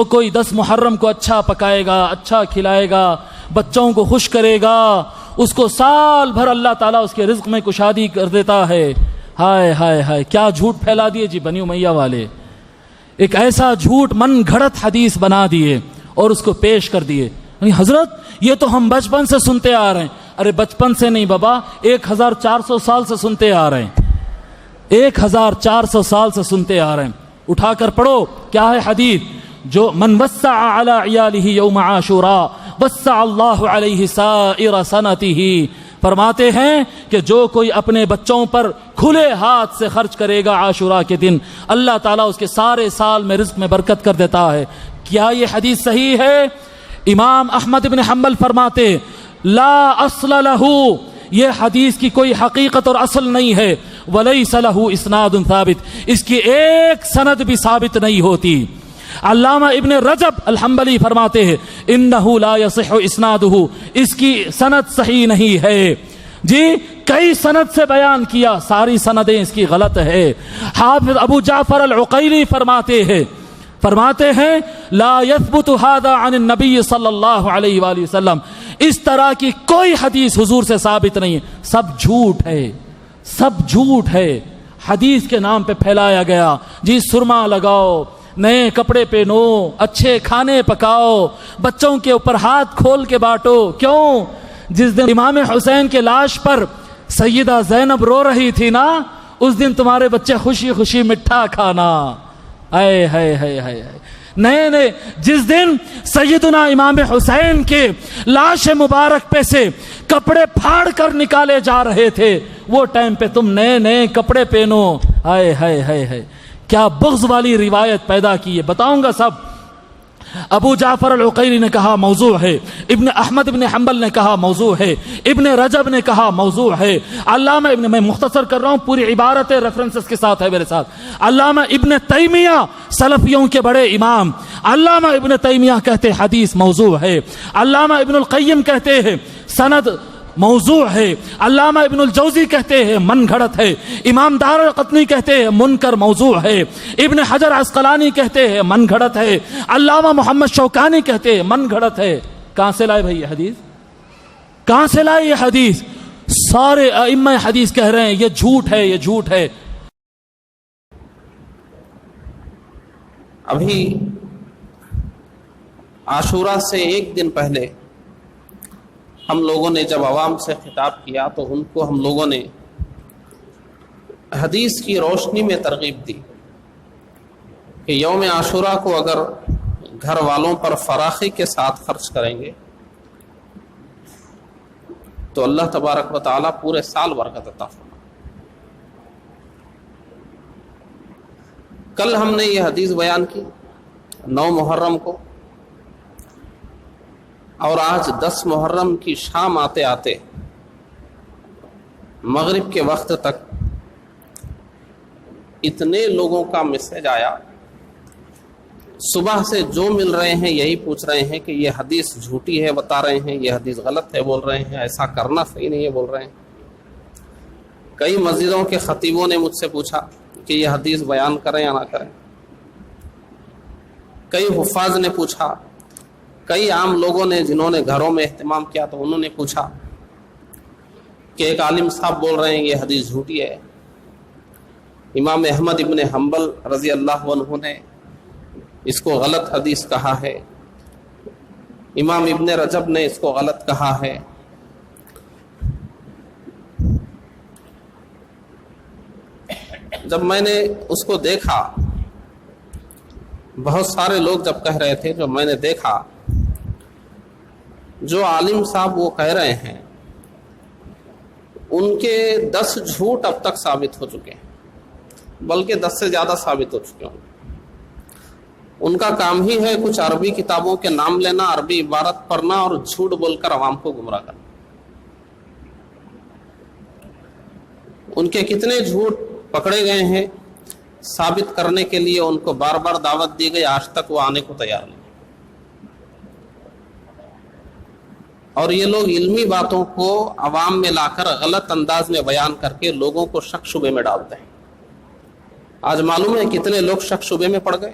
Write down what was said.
جو کوئی 10 محرم کو اچھا پکائے گا، اچھا کھلائے گا، بچوں کو خوش کرے گا، اس کو سال بھر اللہ تعالیٰ اس کے رزق میں کشادگی کر دیتا ہے۔ ہائے ہائے ہائے، کیا جھوٹ پھیلا دیے جی بنی امیہ والے، ایک ایسا جھوٹ من گھڑت حدیث بنا دیے اور اس کو پیش کر دیے۔ حضرت یہ تو ہم بچپن سے سنتے آ رہے ہیں۔ ارے بچپن سے نہیں بابا، 1400 سال سے سنتے آ رہے ہیں، 1400 سال سے سنتے آ رہے ہیں۔ اٹھا کر پڑھو، کیا ہے حدیث؟ جو من وسع علی عیالہ یوم عاشوراء وسع اللہ علیہ سائر سنتہ، فرماتے ہیں کہ جو کوئی اپنے بچوں پر کھلے ہاتھ سے خرچ کرے گا عاشوراء کے دن، اللہ تعالیٰ اس کے سارے سال میں رزق میں برکت کر دیتا ہے۔ کیا یہ حدیث صحیح ہے؟ امام احمد بن حنبل فرماتے لا اصل لہ، یہ حدیث کی کوئی حقیقت اور اصل نہیں ہے، ولیس لہ اسناد ثابت، اس کی ایک سند بھی ثابت نہیں ہوتی۔ علامہ ابن رجب الحنبلی فرماتے ہیں انہ لا یصح اسنادہ، اس کی سند صحیح نہیں ہے۔ جی کئی سند سے بیان کیا، ساری سندیں اس کی غلط ہے۔ حافظ ابو جعفر العقیلی فرماتے ہیں لا یثبت ھذا عن النبی صلی اللہ علیہ وآلہ وسلم، اس طرح کی کوئی حدیث حضور سے ثابت نہیں ہے، سب جھوٹ ہے، سب جھوٹ ہے، حدیث کے نام پہ پھیلایا گیا۔ جی سرما لگاؤ، نئے کپڑے پہنو، اچھے کھانے پکاؤ، بچوں کے اوپر ہاتھ کھول کے بانٹو۔ کیوں؟ جس دن امام حسین کے لاش پر سیدہ زینب رو رہی تھی نا، اس دن تمہارے بچے خوشی خوشی مٹھا کھانا۔ اے ہے ہے ہے نئے جس دن سیدنا امام حسین کے لاش مبارک پہ سے کپڑے پھاڑ کر نکالے جا رہے تھے، وہ ٹائم پہ تم نئے کپڑے پہنو۔ ہائے ہائے ہائے ہائے، کیا بغض والی روایت پیدا کی ہے، بتاؤں گا سب۔ ابو جعفر العقیلی نے کہا موضوع ہے، ابن احمد ابن حنبل نے کہا موضوع ہے، ابن رجب نے کہا موضوع ہے، علامہ ابن، میں مختصر کر رہا ہوں، پوری عبارت ریفرنسز کے ساتھ ہے میرے ساتھ۔ علامہ ابن تیمیہ سلفیوں کے بڑے امام، علامہ ابن تیمیہ کہتے حدیث موضوع ہے، علامہ ابن القیم کہتے ہیں سند موضوع ہے، علامہ ابن الجوزی کہتے ہیں من گھڑت ہے، امام دارقطنی کہتے ہیں منکر موضوع ہے، ابن حجر عسقلانی کہتے ہیں من گھڑت ہے، علامہ محمد شوکانی کہتے ہیں من گھڑت ہے۔ کہاں سے لائے بھائی یہ حدیث؟ کہاں سے لائے یہ حدیث؟ سارے ائمہ حدیث کہہ رہے ہیں یہ جھوٹ ہے، یہ جھوٹ ہے۔ ابھی عاشورہ سے ایک دن پہلے ہم لوگوں نے جب عوام سے خطاب کیا تو ان کو ہم لوگوں نے حدیث کی روشنی میں ترغیب دی کہ یوم عاشورہ کو اگر گھر والوں پر فراخی کے ساتھ خرچ کریں گے تو اللہ تبارک و تعالیٰ پورے سال برکت عطا فرمائے۔ کل ہم نے یہ حدیث بیان کی 9 محرم کو، اور آج 10 محرم کی شام آتے آتے مغرب کے وقت تک اتنے لوگوں کا میسج آیا، صبح سے جو مل رہے ہیں یہی پوچھ رہے ہیں کہ یہ حدیث جھوٹی ہے بتا رہے ہیں، یہ حدیث غلط ہے بول رہے ہیں، ایسا کرنا صحیح نہیں ہے بول رہے ہیں۔ کئی مسجدوں کے خطیبوں نے مجھ سے پوچھا کہ یہ حدیث بیان کریں یا نہ کریں، کئی حفاظ نے پوچھا، کئی عام لوگوں نے جنہوں نے گھروں میں اہتمام کیا تو انہوں نے پوچھا کہ ایک عالم صاحب بول رہے ہیں یہ حدیث جھوٹی ہے، امام احمد ابن حنبل رضی اللہ عنہ نے اس کو غلط حدیث کہا ہے، امام ابن رجب نے اس کو غلط کہا ہے۔ جب میں نے اس کو دیکھا، بہت سارے لوگ جب کہہ رہے تھے، جو میں نے دیکھا جو عالم صاحب وہ کہہ رہے ہیں ان کے 10 جھوٹ اب تک ثابت ہو چکے ہیں، بلکہ 10 سے زیادہ ثابت ہو چکے ہیں۔ ان کا کام ہی ہے کچھ عربی کتابوں کے نام لینا، عربی عبارت پڑھنا اور جھوٹ بول کر عوام کو گمراہ کرنا۔ ان کے کتنے جھوٹ پکڑے گئے ہیں، ثابت کرنے کے لیے ان کو بار بار دعوت دی گئی، آج تک وہ آنے کو تیار نہیں۔ اور یہ لوگ علمی باتوں کو عوام میں لا کر غلط انداز میں بیان کر کے لوگوں کو شک شبے میں ڈالتے ہیں۔ آج معلوم ہے کتنے لوگ شک شبے میں پڑ گئے،